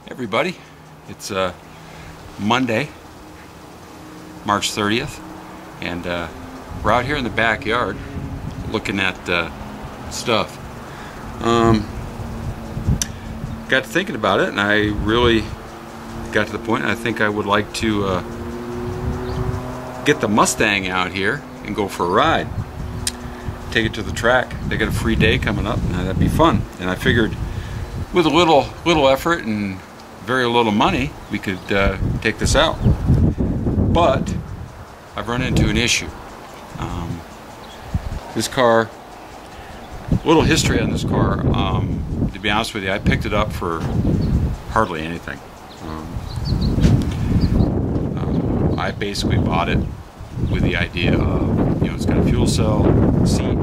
Everybody, it's Monday, March 30th, and we're out here in the backyard looking at stuff. Got to thinking about it, and I really got to the point I think I would like to get the Mustang out here and go for a ride. Take it to the track. They got a free day coming up, and that'd be fun. And I figured with a little effort and very little money, we could take this out. But I've run into an issue. This car, a little history on this car. To be honest with you, I picked it up for hardly anything. I basically bought it with the idea of, you know, it's got a fuel cell, seat,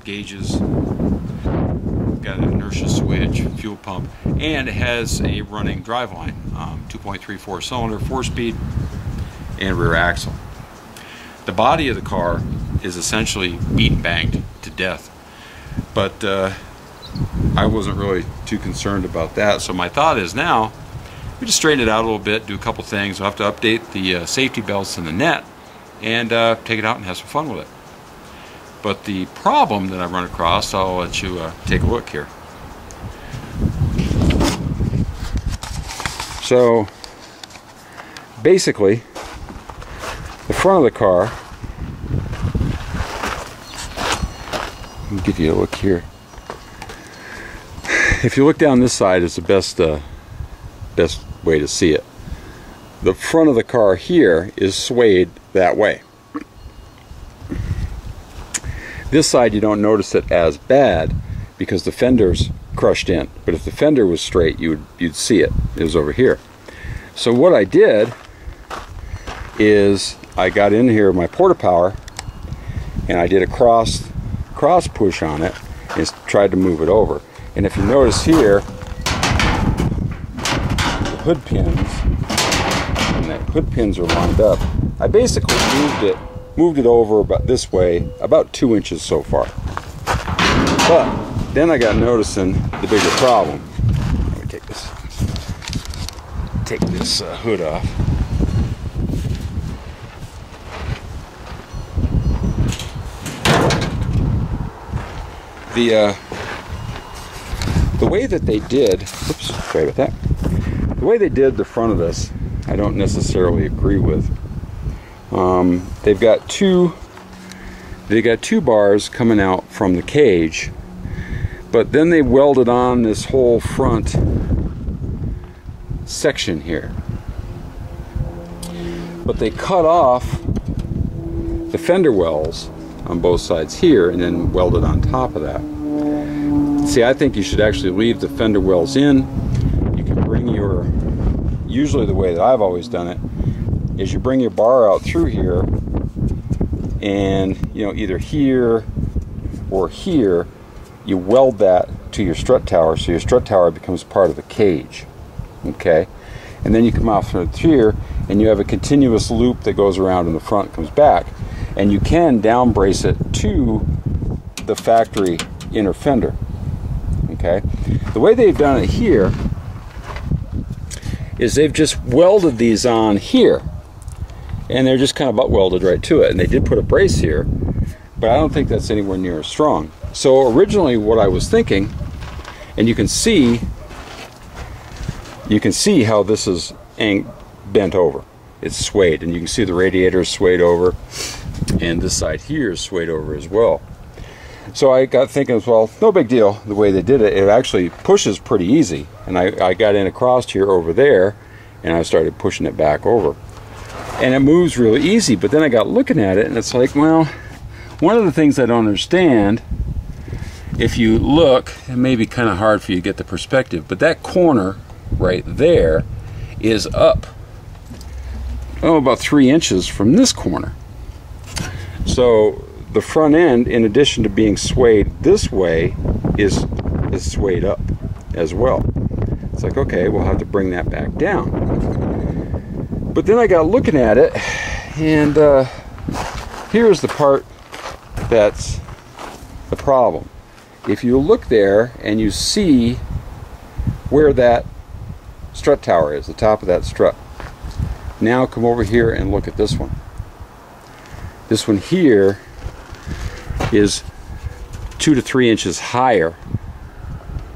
gauges, got an inertia switch, fuel pump, and it has a running driveline, 2.34 cylinder, 4-speed, and rear axle. The body of the car is essentially beat and banged to death, but I wasn't really too concerned about that. So my thought is now we just straighten it out a little bit, do a couple things. We'll have to update the safety belts and the net, and take it out and have some fun with it. But the problem that I run across, I'll let you take a look here. So basically, the front of the car, let me give you a look here. If you look down this side, is the best way to see it. The front of the car here is swayed that way. This side you don't notice it as bad because the fender's crushed in. But if the fender was straight, you'd see it. It was over here. So what I did is I got in here my porta power and I did a cross push on it and tried to move it over. And if you notice here, the hood pins, and the hood pins are lined up. I basically moved it over about this way, about 2 inches so far. But then I got noticing the bigger problem. Let me take this hood off. The way that they did, oops, sorry about that. The way they did the front of this, I don't necessarily agree with. They've got two bars coming out from the cage, but then they welded on this whole front section here. But they cut off the fender wells on both sides here and then welded on top of that. See, I think you should actually leave the fender wells in. You can bring your, usually the way that I've always done it is you bring your bar out through here, and you know, either here or here, you weld that to your strut tower, so your strut tower becomes part of the cage. Okay, and then you come out through here and you have a continuous loop that goes around in the front, comes back, and you can down brace it to the factory inner fender. Okay, the way they've done it here is they've just welded these on here, and they're just kind of butt welded right to it. And they did put a brace here, but I don't think that's anywhere near as strong. So originally what I was thinking, and you can see how this is bent over. It's swayed, and you can see the radiator is swayed over, and this side here is swayed over as well. So I got thinking, well, no big deal the way they did it. It actually pushes pretty easy. And I got in across here over there, and I started pushing it back over. And it moves really easy, but then I got looking at it, and it's like, well, one of the things I don't understand, if you look, it may be kind of hard for you to get the perspective, but that corner right there is up, oh, about 3 inches from this corner. So the front end, in addition to being swayed this way, is swayed up as well. It's like, okay, we'll have to bring that back down. But then I got looking at it, and here's the part that's the problem. If you look there and you see where that strut tower is, the top of that strut. Now come over here and look at this one. This one here is 2 to 3 inches higher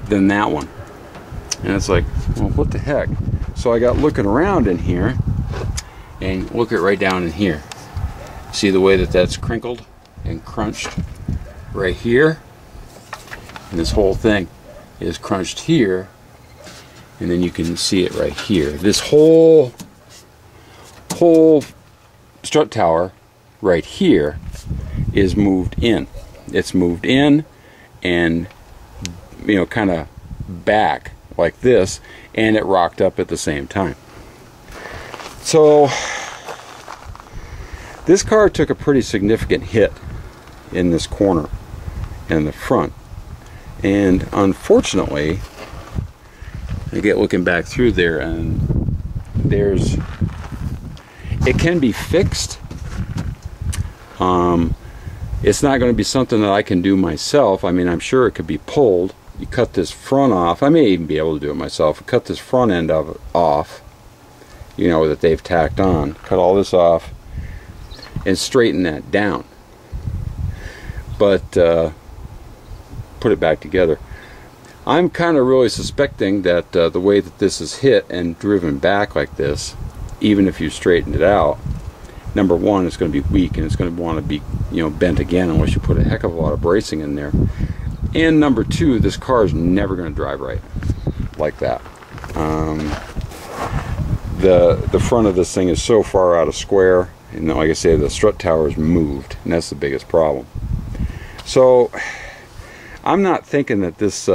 than that one. And it's like, well, what the heck? So I got looking around in here, and look at right down in here. See the way that that's crinkled and crunched right here? And this whole thing is crunched here, and then you can see it right here. This whole strut tower right here is moved in. It's moved in and, you know, kind of back like this, and it rocked up at the same time. So this car took a pretty significant hit in this corner in the front, and unfortunately I get looking back through there, and it can be fixed. It's not going to be something that I can do myself. I mean, I'm sure it could be pulled. You cut this front off. I may even be able to do it myself. Cut this front end of it off, you know, that they've tacked on. Cut all this off and straighten that down. But put it back together. I'm kind of really suspecting that the way that this is hit and driven back like this, even if you straightened it out, number one, it's going to be weak, and it's going to want to be, you know, bent again unless you put a heck of a lot of bracing in there. And number two, this car is never going to drive right like that. The front of this thing is so far out of square, and like I say, the strut tower is moved, and that's the biggest problem. So I'm not thinking that this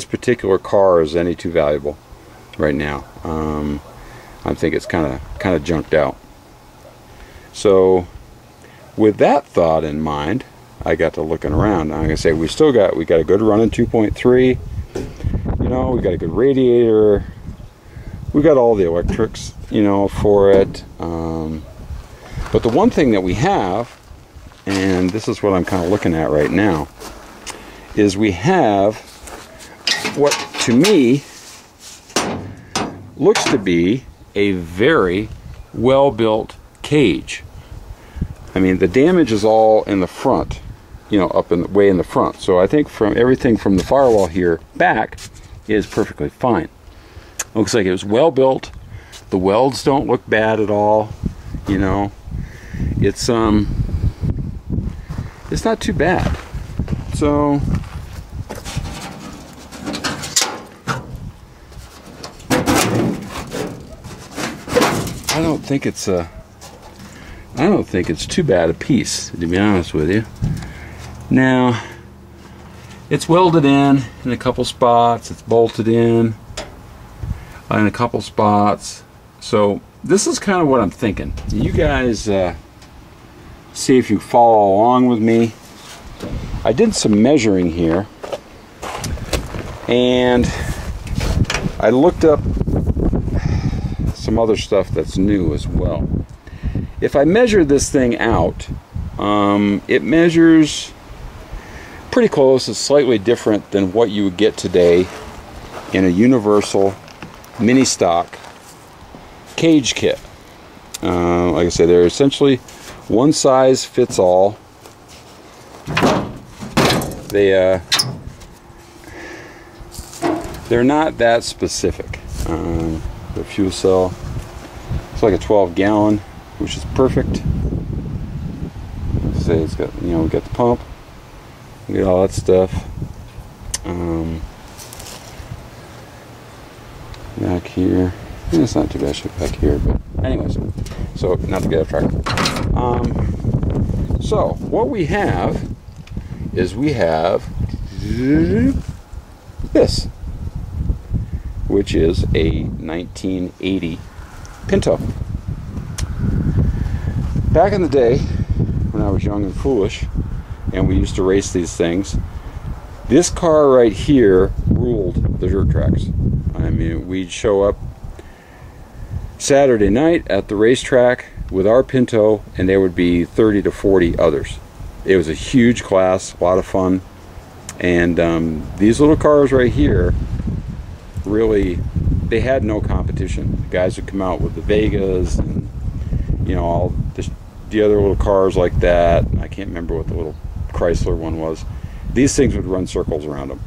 particular car is any too valuable right now. I think it's kind of junked out. So with that thought in mind, I got to looking around. I'm gonna say we got a good running 2.3. You know, we got a good radiator. We got all the electrics, you know, for it. But the one thing that we have, and this is what I'm kind of looking at right now, is we have what to me looks to be a very well-built cage. I mean, the damage is all in the front, you know, way in the front. So I think from everything from the firewall here back is perfectly fine. Looks like it was well built. The welds don't look bad at all. You know, it's not too bad. So I don't think it's too bad a piece, to be honest with you. Now, it's welded in a couple spots. It's bolted in a couple spots. So this is kind of what I'm thinking. You guys see if you follow along with me. I did some measuring here, and I looked up some other stuff that's new as well. If I measure this thing out, it measures pretty close. It's slightly different than what you would get today in a universal mini stock cage kit. Like I said, they're essentially one size fits all. They're not that specific. The fuel cell, it's like a 12-gallon, which is perfect. Say it's got, you know, we got the pump, we got all that stuff. Back here, it's not too bad back here, but anyways, so not to get off track. So what we have is we have this, which is a 1980 Pinto. Back in the day, when I was young and foolish, and we used to race these things, this car right here ruled the dirt tracks. I mean, we'd show up Saturday night at the racetrack with our Pinto, and there would be 30 to 40 others. It was a huge class, a lot of fun, and these little cars right here really, they had no competition. The guys would come out with the Vegas and, you know, all the other little cars like that. I can't remember what the little Chrysler one was. These things would run circles around them.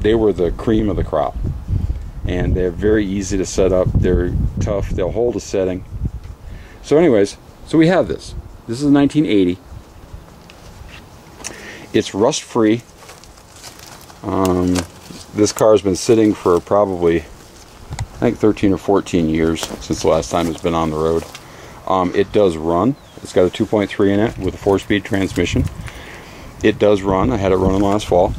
They were the cream of the crop, and they're very easy to set up. They're tough. They'll hold a setting. So anyways, so we have this. This is 1980. It's rust free. This car has been sitting for probably, I think, 13 or 14 years since the last time it's been on the road. It does run. It's got a 2.3 in it with a 4-speed transmission. It does run. I had it running last fall.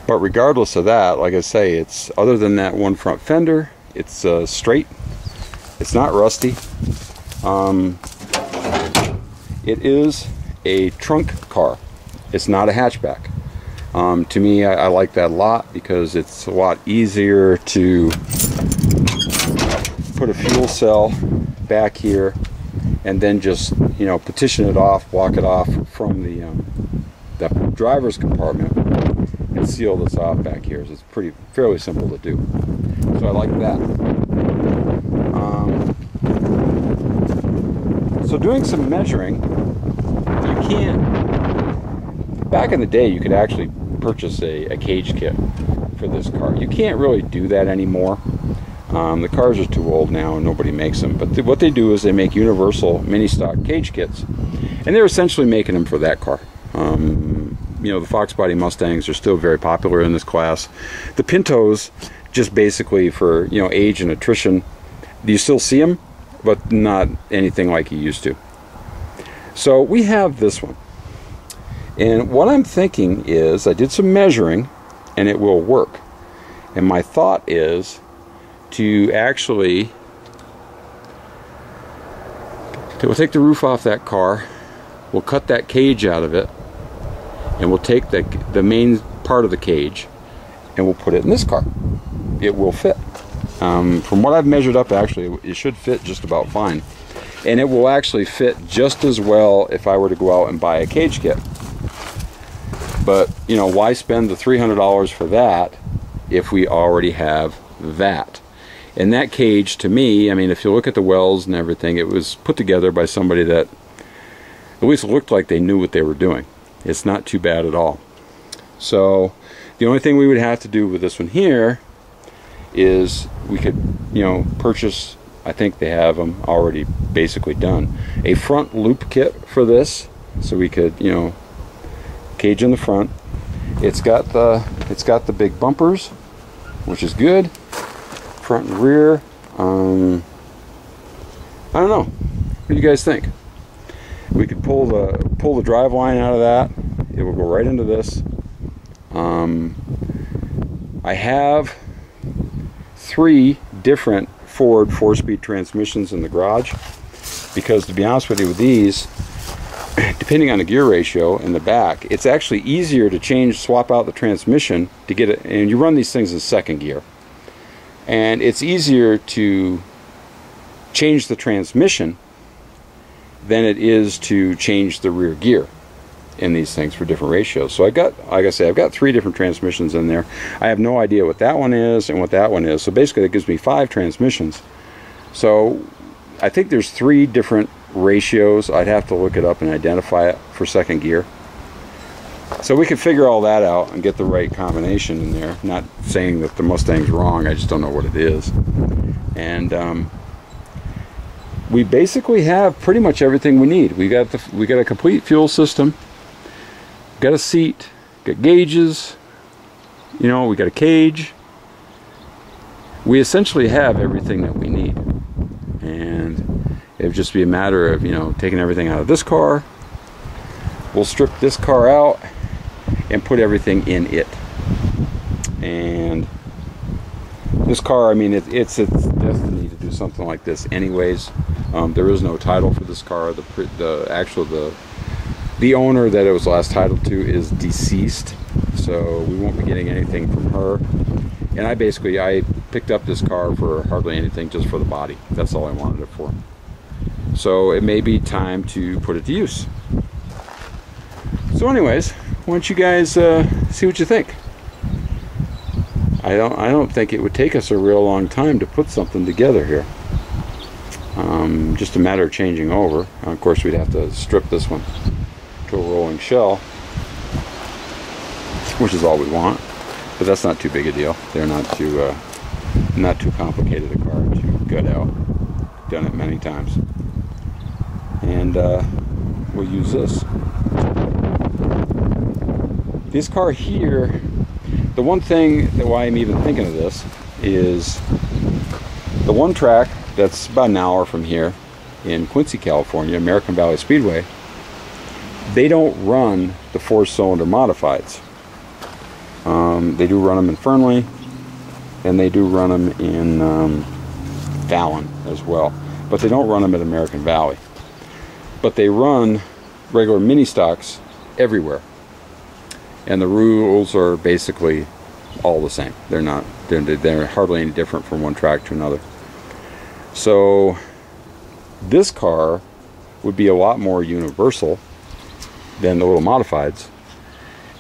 But regardless of that, like I say, it's, other than that one front fender, it's straight. It's not rusty. It is a trunk car. It's not a hatchback. To me, I like that a lot because it's a lot easier to put a fuel cell back here and then just, you know, petition it off, block it off from the driver's compartment and seal this off back here. So it's fairly simple to do. So I like that. So doing some measuring, you can't, back in the day you could actually purchase a cage kit for this car. You can't really do that anymore. The cars are too old now and nobody makes them, but what they do is they make universal mini stock cage kits, and they're essentially making them for that car. You know, the Fox body Mustangs are still very popular in this class. The Pintos, just basically for, you know, age and attrition, you still see them, but not anything like you used to. So we have this one, and what I'm thinking is I did some measuring and it will work, and my thought is to actually, we'll take the roof off that car, we'll cut that cage out of it, and we'll take the main part of the cage and we'll put it in this car. It will fit. From what I've measured up, actually, it should fit just about fine. And it will actually fit just as well if I were to go out and buy a cage kit. But, you know, why spend the $300 for that if we already have that? And that cage, to me, I mean, if you look at the wells and everything, it was put together by somebody that at least looked like they knew what they were doing. It's not too bad at all. So the only thing we would have to do with this one here is we could, you know, purchase, I think they have them already basically done, a front loop kit for this, so we could, you know, cage in the front. It's got the big bumpers, which is good. Front and rear. I don't know. What do you guys think? We could pull the drive line out of that. It will go right into this. I have 3 different Ford 4-speed transmissions in the garage, because to be honest with you, with these, depending on the gear ratio in the back, it's actually easier to swap out the transmission to get it, and you run these things in second gear, and it's easier to change the transmission than it is to change the rear gear in these things for different ratios. So I got, like I say, I've got 3 different transmissions in there. I have no idea what that one is and what that one is. So basically that gives me 5 transmissions. So I think there's 3 different ratios. I'd have to look it up and identify it for second gear. So we can figure all that out and get the right combination in there. Not saying that the Mustang's wrong, I just don't know what it is. And we basically have pretty much everything we need. We got a complete fuel system, got a seat, got gauges, you know, we got a cage. We essentially have everything that we need, and it would just be a matter of, you know, taking everything out of this car. We'll strip this car out and put everything in it. And this car, I mean, it's destiny to do something like this anyways. There is no title for this car. The owner that it was last titled to is deceased, so we won't be getting anything from her. And I picked up this car for hardly anything, just for the body. That's all I wanted it for. So it may be time to put it to use. So anyways, why don't you guys see what you think? I don't think it would take us a real long time to put something together here. Just a matter of changing over. Of course, we'd have to strip this one to a rolling shell, which is all we want. But that's not too big a deal. They're not too complicated a car to gut out. Done it many times. And we'll use this. This car here, the one thing that why I'm even thinking of this is the one track that's about an hour from here in Quincy, California, American Valley Speedway. They don't run the 4-cylinder modifieds. They do run them in Fernley, and they do run them in Fallon as well, but they don't run them at American Valley. But they run regular mini stocks everywhere, and the rules are basically all the same. They're hardly any different from one track to another. So this car would be a lot more universal than the little modifieds.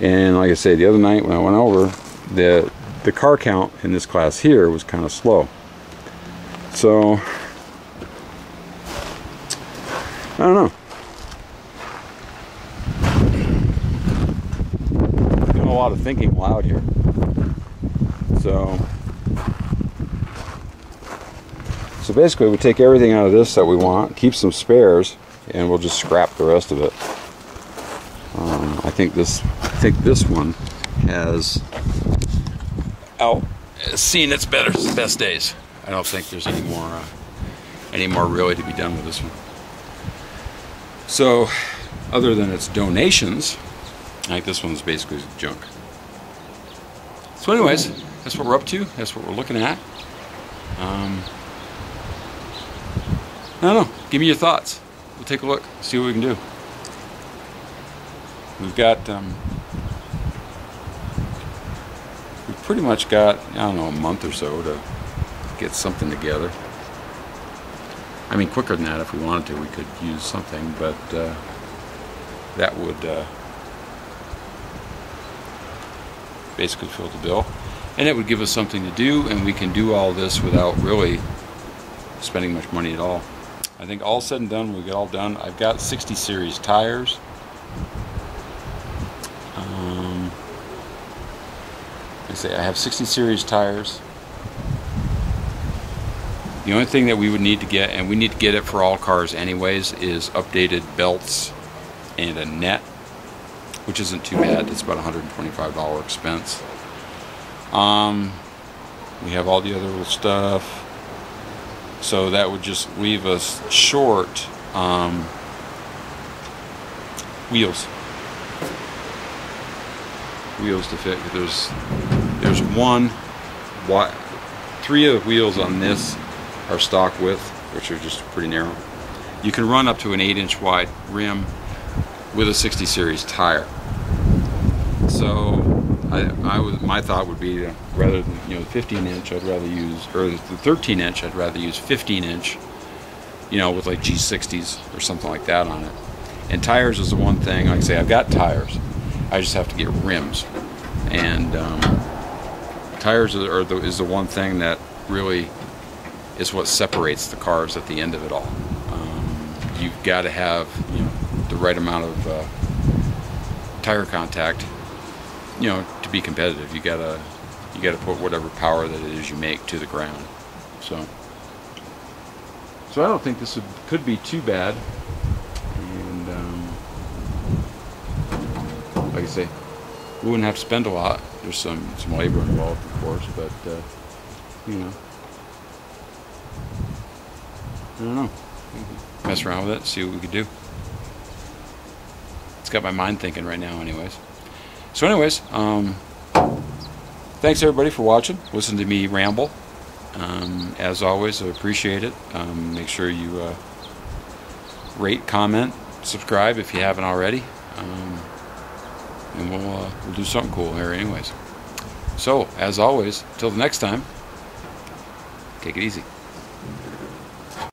And like I say, the other night when I went over, the car count in this class here was kind of slow. So I don't know. Doing a lot of thinking aloud here. So basically we take everything out of this that we want, keep some spares, and we'll just scrap the rest of it. I think this one has seen its best days. I don't think there's any more really to be done with this one. So other than its donations, I think this one's basically junk. So anyways, that's what we're up to. That's what we're looking at. I don't know. Give me your thoughts. We'll take a look, see what we can do. We've pretty much got, I don't know, a month or so to get something together. I mean, quicker than that if we wanted to. We could use something, but that would basically fill the bill. And it would give us something to do, and we can do all this without really spending much money at all. I think all said and done, we get all done. I've got 60 series tires. I have 60 series tires. The only thing that we would need to get, and we need to get it for all cars anyways, is updated belts and a net, which isn't too bad. It's about $125 expense. We have all the other little stuff, so that would just leave us short wheels to fit. There's three of the wheels on this are stock width, which are just pretty narrow. You can run up to an 8-inch wide rim with a 60 series tire. So my thought would be, rather than the 15-inch, I'd rather use, or the 13-inch, I'd rather use 15-inch, with like G60s or something like that on it. And tires is the one thing. Like I say, I've got tires. I just have to get rims, and tires is the one thing that really is what separates the cars at the end of it all. You've got to have the right amount of tire contact, to be competitive. You gotta put whatever power that it is you make to the ground. So I don't think this could be too bad. And like I say, we wouldn't have to spend a lot. There's some labor involved, of course, but I don't know. Mess around with it, see what we could do. It's got my mind thinking right now, anyways. So, anyways, thanks everybody for watching. Listen to me ramble. As always, I appreciate it. Make sure you rate, comment, subscribe if you haven't already. And we'll do something cool here anyways. So, as always, till the next time, take it easy.